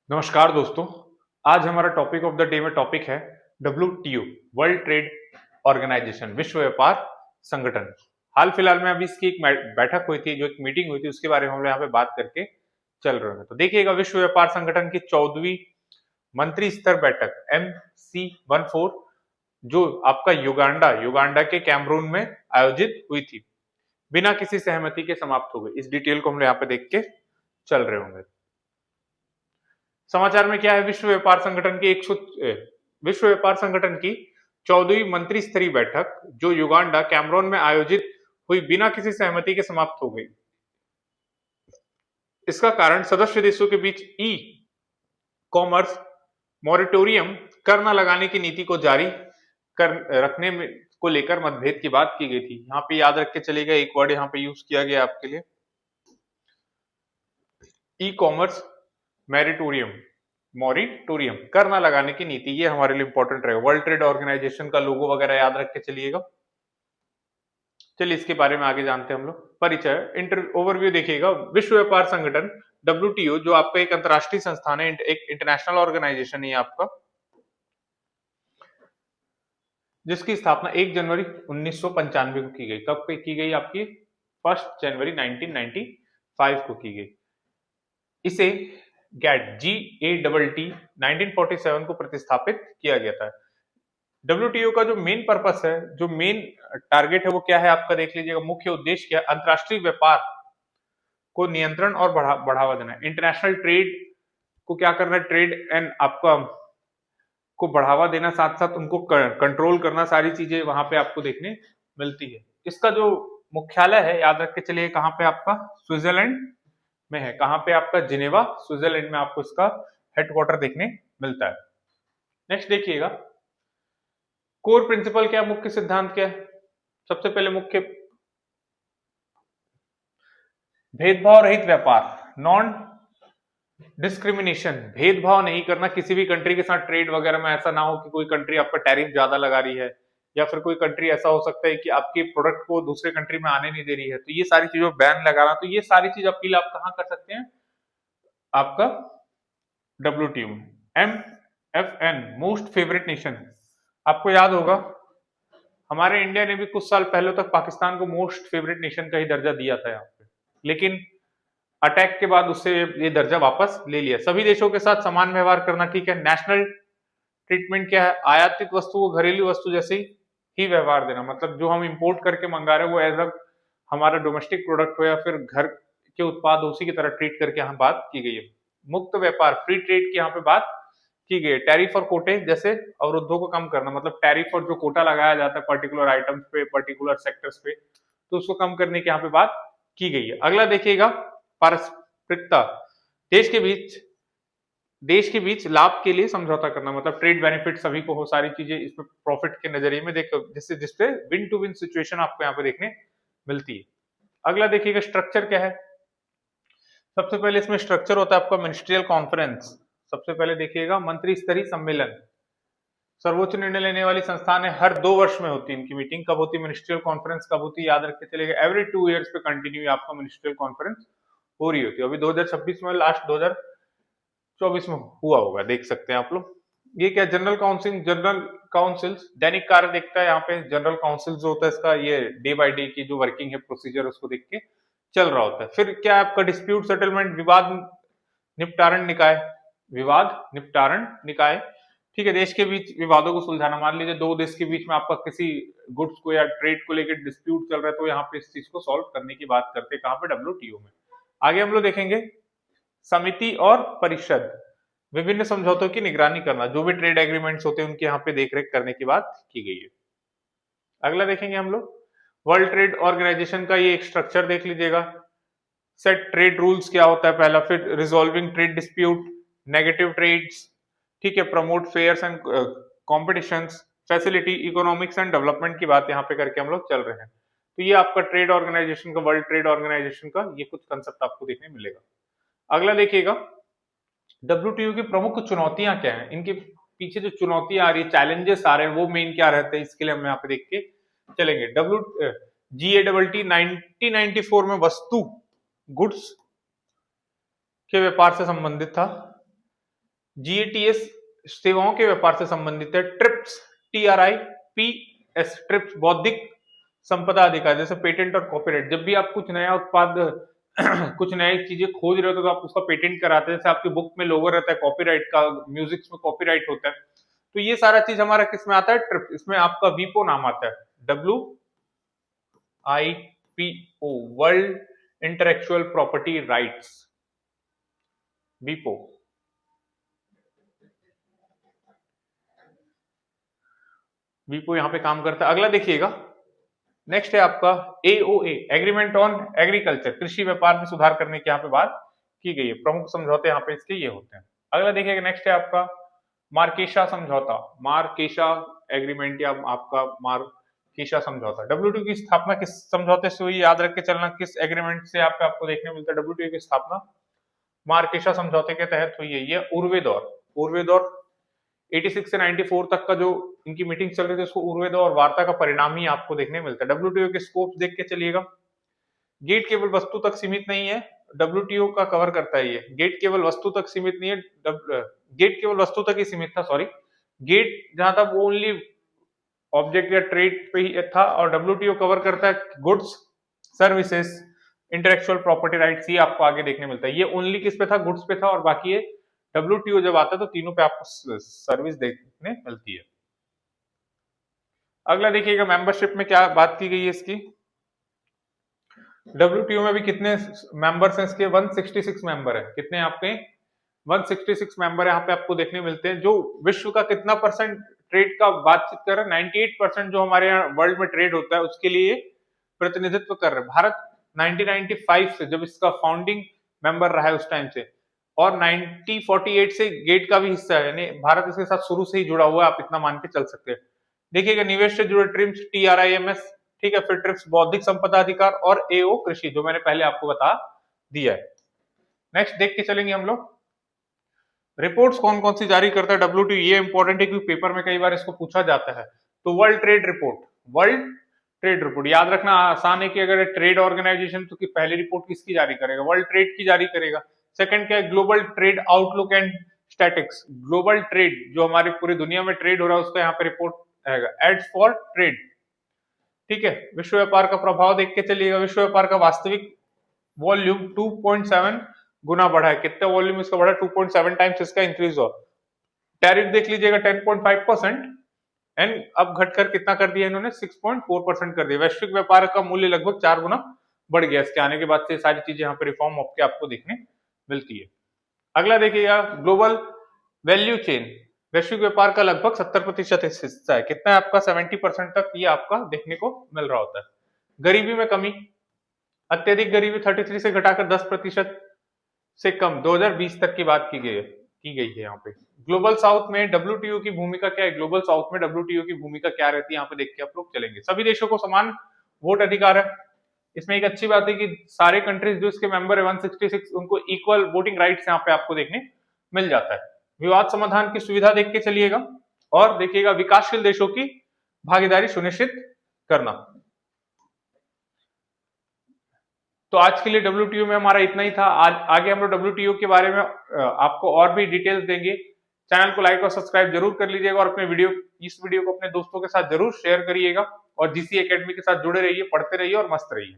नमस्कार दोस्तों। आज हमारा टॉपिक ऑफ द डे में टॉपिक है WTO, वर्ल्ड ट्रेड ऑर्गेनाइजेशन, विश्व व्यापार संगठन। हाल फिलहाल में अभी इसकी एक बैठक हुई थी, जो एक मीटिंग हुई थी, उसके बारे में हम यहाँ पे बात करके चल रहे हैं। तो देखिएगा, विश्व व्यापार संगठन की 14वीं मंत्री स्तर बैठक MC14 जो आपका युगांडा के कैमरून में आयोजित हुई थी, बिना किसी सहमति के समाप्त हो गई। इस डिटेल को हम यहाँ पे देख के चल रहे होंगे। समाचार में क्या है, विश्व व्यापार संगठन की 14वीं मंत्री स्तरीय बैठक जो युगांडा कैमरून में आयोजित हुई, बिना किसी सहमति के समाप्त हो गई। इसका कारण सदस्य देशों के बीच ई कॉमर्स मॉरिटोरियम कर न लगाने की नीति को जारी रखने में को लेकर मतभेद की बात की गई थी। यहाँ पे याद रख के चलेगा, एक वर्ड यहाँ पे यूज किया गया आपके लिए, ई कॉमर्स मॉरिटोरियम, कर ना लगाने की नीति। ये हमारे लिए इंपॉर्टेंट रहेगा। वर्ल्ड ट्रेड ऑर्गेनाइजेशन का लोगो वगैरह याद रख के चलिएगा। चलिए इसके बारे में आगे जानते हैं हम लोग। परिचय, ओवरव्यू देखिएगा। विश्व व्यापार संगठन WTO जो आपका एक अंतरराष्ट्रीय संस्थान है, एक इंटरनेशनल ऑर्गेनाइजेशन है आपका, जिसकी स्थापना 1 जनवरी 1995 को की गई। कब की गई? आपकी 1 जनवरी 1995 को की गई। इसे GATT 1947 को प्रतिस्थापित किया गया था। WTO का जो मेन पर्पस है, जो मेन टारगेट है, वो क्या है आपका देख लीजिएगा। मुख्य उद्देश्य क्या है? अंतरराष्ट्रीय व्यापार को नियंत्रण और बढ़ावा देना। इंटरनेशनल ट्रेड को क्या करना है? ट्रेड एंड आपका को बढ़ावा देना, साथ साथ उनको कंट्रोल करना, सारी चीजें वहां पे आपको देखने मिलती है। इसका जो मुख्यालय है, याद रख के चलिए, कहाँ पे आपका? स्विट्जरलैंड में है। कहाँ पे आपका? जिनेवा, स्विट्जरलैंड में आपको इसका हेडक्वार्टर देखने मिलता है। नेक्स्ट देखिएगा, कोर प्रिंसिपल क्या है, मुख्य सिद्धांत क्या है? सबसे पहले मुख्य, भेदभाव रहित व्यापार, नॉन डिस्क्रिमिनेशन, भेदभाव नहीं करना किसी भी कंट्री के साथ। ट्रेड वगैरह में ऐसा ना हो कि कोई कंट्री आप पर टैरिफ ज्यादा लगा रही है, या फिर कोई कंट्री ऐसा हो सकता है कि आपके प्रोडक्ट को दूसरे कंट्री में आने नहीं दे रही है, तो ये सारी चीजों बैन लगाना। तो ये सारी चीज अपील आप कहाँ कर सकते हैं? आपका WTO में। MFN, मोस्ट फेवरेट नेशन, आपको याद होगा हमारे इंडिया ने भी कुछ साल पहले तक पाकिस्तान को मोस्ट फेवरेट नेशन का ही दर्जा दिया था यहाँ पे, लेकिन अटैक के बाद उससे ये दर्जा वापस ले लिया। सभी देशों के साथ समान व्यवहार करना, ठीक है। नेशनल ट्रीटमेंट क्या है? आयातित वस्तु को घरेलू वस्तु जैसे ही व्यवहार देना, मतलब जो हम इंपोर्ट करके मंगा रहे हैं वो एज अ हमारा डोमेस्टिक प्रोडक्ट हो या फिर घर के उत्पाद, उसी की तरह ट्रीट करके यहाँ बात की गई है। मुक्त व्यापार, फ्री ट्रेड की यहाँ पे बात की गई है। टैरिफ और कोटे जैसे अवरोधों को कम करना, मतलब टैरिफ और जो कोटा लगाया जाता है पर्टिकुलर आइटम्स पे, पर्टिकुलर सेक्टर्स पे, तो उसको कम करने की यहाँ पे बात की गई है। अगला देखिएगा, पारस्परिकता, देश के बीच लाभ के लिए समझौता करना, मतलब ट्रेड बेनिफिट सभी को हो, सारी चीजें इसमें प्रॉफिट के नजरिए में देखो, जिससे विन टू विन सिचुएशन आपको यहाँ पे देखने मिलती है। अगला देखिएगा, स्ट्रक्चर क्या है। सबसे पहले इसमें स्ट्रक्चर होता है आपका मिनिस्ट्रियल कॉन्फ्रेंस। सबसे पहले देखिएगा, मंत्री स्तरीय सम्मेलन, सर्वोच्च निर्णय लेने वाली संस्थान है, हर 2 वर्ष में होती है इनकी मीटिंग। कब होती है? मिनिस्ट्रियल कॉन्फ्रेंस कब होती है? याद रखते चलेगा, एवरी 2 ईयर्स पे कंटिन्यू आपका मिनिस्ट्रियल कॉन्फ्रेंस हो रही होती है। अभी 2026 में, लास्ट 2024 में हुआ होगा, देख सकते हैं आप लोग। ये क्या? जनरल काउंसिल्स दैनिक कार्य देखता है यहाँ पे। जनरल काउंसिल जो होता है इसका, ये डे बाय डे की जो वर्किंग है, प्रोसीजर, उसको देख के चल रहा होता है। फिर क्या आपका? डिस्प्यूट सेटलमेंट, विवाद निपटारण निकाय, ठीक है। देश के बीच विवादों को सुलझाना, मान लीजिए 2 देश के बीच में आपका किसी गुड्स को या ट्रेड को लेकर डिस्प्यूट चल रहा है, तो यहाँ पे इस चीज को सॉल्व करने की बात करते हैं। कहाँ पे? WTO में। आगे हम लोग देखेंगे, समिति और परिषद, विभिन्न समझौतों की निगरानी करना, जो भी ट्रेड एग्रीमेंट्स होते हैं उनकी यहाँ पे देखरेख करने की बात की गई है। अगला देखेंगे हम लोग, वर्ल्ड ट्रेड ऑर्गेनाइजेशन का ये एक स्ट्रक्चर देख लीजिएगा। सेट ट्रेड रूल्स क्या होता है पहला, फिर resolving trade dispute, negative trades, ठीक है, promote fairs and competitions, facility economics and development की बात यहाँ पे करके हम लोग चल रहे हैं। तो ये आपका ट्रेड ऑर्गेनाइजेशन का, वर्ल्ड ट्रेड ऑर्गेनाइजेशन का ये कुछ कंसेप्ट आपको देखने मिलेगा। अगला देखिएगा, WTO की प्रमुख चुनौतियां क्या हैं, इनके पीछे जो चुनौतियां आ रही है, चैलेंजेस आ रहे हैं, वो मेन क्या रहते हैं, इसके लिए हम यहाँ पे देख के चलेंगे। GATT 1994 में वस्तु, गुड्स के व्यापार से संबंधित था। GATS सेवाओं के व्यापार से संबंधित है। ट्रिप्स TRIPS ट्रिप्स बौद्धिक संपदा अधिकार, जैसे पेटेंट और कॉपीराइट। जब भी आप कुछ नया उत्पाद कुछ नई चीजें खोज रहे हो तो आप उसका पेटेंट कराते हैं। जैसे आपकी बुक में लोगो रहता है कॉपीराइट का, म्यूजिक में कॉपीराइट होता है, तो ये सारा चीज हमारा किस में आता है? ट्रिप्स। इसमें आपका वीपो नाम आता है, WIPO, world intellectual property rights, वीपो। वीपो यहाँ पे काम करता है। अगला देखिएगा, नेक्स्ट है आपका AOA, एग्रीमेंट ऑन एग्रीकल्चर, कृषि व्यापार में सुधार करने की यहाँ पे बात की गई है। प्रमुख समझौते यहाँ पे इसके ये होते हैं। अगला देखिएगा, नेक्स्ट है आपका मार्केशा समझौता, मार्केशा एग्रीमेंट या आपका मार्केशा समझौता। WTO की स्थापना किस समझौते से हुई? याद रख के चलना, किस एग्रीमेंट से यहाँ पे आपको देखने मिलता है। WTO की स्थापना मार्केशा समझौते के तहत हुई है। ये उर्वे दौर 86 से 94 तक का जो इनकी मीटिंग चल रही थी उसको उर्वे दौर वार्ता का परिणाम ही आपको देखने मिलता है। WTO के स्कोप देख के चलिएगा, गेट केवल वस्तु तक सीमित नहीं है, WTO का कवर करता है ये। गेट केवल वस्तु तक सीमित नहीं है, गेट केवल वस्तु तक ही सीमित था, सॉरी। गेट जहां था वो ओनली ऑब्जेक्ट या ट्रेड पे ही था, और WTO कवर करता है goods, services, intellectual property rights. ये आपको आगे देखने मिलता है। ये ओनली किस पे था? गुड्स पे था, और बाकी ये WTO जब आता है तो तीनों पे आपको सर्विस देखने मिलती है। अगला देखिएगा, मेंबरशिप में क्या बात की गई है इसकी। WTO में भी कितने मेंबर्स हैं इसके? 166 मेंबर है। कितने आपके? 166 मेंबर यहाँ पे आपको देखने मिलते हैं। जो विश्व का कितना परसेंट ट्रेड का बातचीत कर रहे हैं? 98% जो हमारे यहाँ वर्ल्ड में ट्रेड होता है उसके लिए प्रतिनिधित्व कर रहे हैं। भारत 1995 से, जब इसका फाउंडिंग मेंबर रहा है उस टाइम से, और 1948 से गेट का भी हिस्सा है, यानी भारत इसके साथ शुरू से ही जुड़ा हुआ है, आप इतना मान के चल सकते हैं। देखिएगा, निवेश से जुड़े ट्रिप्स TRIMS, ठीक है, फिर ट्रिप्स बौद्धिक संपदा अधिकार, और AO कृषि, जो मैंने पहले आपको बता दिया है। नेक्स्ट देख के चलेंगे हम लोग, रिपोर्ट्स कौन कौन सी जारी करता है WTO। ये इंपॉर्टेंट है क्योंकि पेपर में कई बार इसको पूछा जाता है। तो वर्ल्ड ट्रेड रिपोर्ट याद रखना आसान है कि अगर ट्रेड ऑर्गेनाइजेशन तो पहली रिपोर्ट किसकी जारी करेगा? वर्ल्ड ट्रेड की जारी करेगा। सेकंड क्या है? Global trade outlook and statics, global trade जो हमारी पूरी दुनिया में ट्रेड हो रहा है उसका यहाँ पे रिपोर्ट आएगा। एड्स फॉर ट्रेड, ठीक है। विश्व व्यापार का प्रभाव देख के चलिएगा। विश्व व्यापार का वास्तविक वॉल्यूम 2.7 गुना बढ़ा है। कितना वॉल्यूम इसका बढ़ा? 2.7 टाइम्स इसका इंक्रीज हुआ। टैरिफ देख लीजिएगा 10.5%, एंड अब घटकर कितना कर दिया इन्होंने? 6.4% कर दिया। वैश्विक व्यापार का मूल्य लगभग 4 गुना बढ़ गया। इसके आने के बाद से सारी चीजें यहाँ पे रिफॉर्म आपके आपको देखने मिलती है। अगला देखिएगा, ग्लोबल वैल्यू चेन, वैश्विक व्यापार का लगभग 70% हिस्सा है। कितना है आपका? 70% तक ये आपका देखने को मिल रहा होता है। गरीबी में कमी, अत्यधिक गरीबी 33 से घटाकर 10% से कम 2020 तक की बात की गई है यहाँ पे। ग्लोबल साउथ में WTO की भूमिका क्या है? ग्लोबल साउथ में WTO की भूमिका क्या रहती है यहाँ पे देख के आप लोग चलेंगे। सभी देशों को समान वोट अधिकार है। इसमें एक अच्छी बात है कि सारे कंट्रीज जो इसके मेंबर है 166, उनको इक्वल वोटिंग राइट्स यहाँ पे आपको देखने मिल जाता है। विवाद समाधान की सुविधा देख के चलिएगा, और देखिएगा विकासशील देशों की भागीदारी सुनिश्चित करना। तो आज के लिए WTO में हमारा इतना ही था। आगे हम लोग WTO के बारे में आपको और भी डिटेल्स देंगे। चैनल को लाइक और सब्सक्राइब जरूर कर लीजिएगा, और अपने इस वीडियो को अपने दोस्तों के साथ जरूर शेयर करिएगा, और GC एकेडमी के साथ जुड़े रहिए, पढ़ते रहिए और मस्त रहिए।